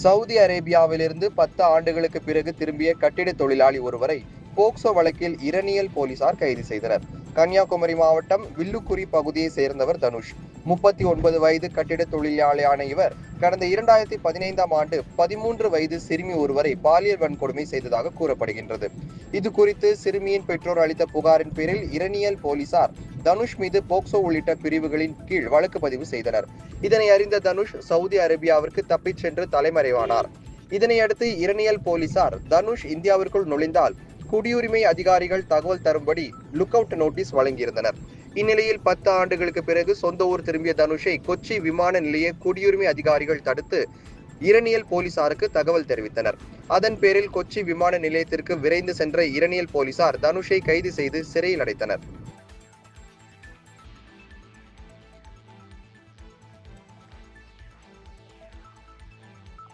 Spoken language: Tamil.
சவுதி அரேபியாவிலிருந்து 10 ஆண்டுகளுக்கு பிறகு திரும்பிய கட்டிட தொழிலாளி ஒருவரை போக்சோ வழக்கில் இரணியல் போலீசார் கைது செய்தனர். கன்னியாகுமரி மாவட்டம் வில்லுக்குரி பகுதியை சேர்ந்தவர் தனுஷ். 39 வயது கட்டிட தொழிலாளியான இவர் கடந்த 2015ஆம் ஆண்டு 13 வயது சிறுமி ஒருவரை பாலியல் வன்கொடுமை செய்ததாக கூறப்படுகின்றது. இது குறித்து சிறுமியின் பெற்றோர் அளித்த புகாரின் பேரில் இரணியல் போலீசார் தனுஷ் மீது போக்சோ உள்ளிட்ட பிரிவுகளின் கீழ் வழக்கு பதிவு செய்தனர். இதனை அறிந்த தனுஷ் சவுதி அரேபியாவிற்கு தப்பிச் சென்று தலைமறைவானார். இதனையடுத்து இரணியல் போலீசார் தனுஷ் இந்தியாவிற்குள் நுழைந்தால் குடியுரிமை அதிகாரிகள் தகவல் தரும்படி லுக் அவுட் நோட்டீஸ் வழங்கியிருந்தனர். இந்நிலையில் 10 ஆண்டுகளுக்கு பிறகு சொந்த ஊர் திரும்பிய தனுஷை கொச்சி விமான நிலைய குடியுரிமை அதிகாரிகள் தடுத்து இரணியல் போலீசாருக்கு தகவல் தெரிவித்தனர். அதன் பேரில் கொச்சி விமான நிலையத்திற்கு விரைந்து சென்ற இரணியல் போலீசார் தனுஷை கைது செய்து சிறையில் அடைத்தனர்.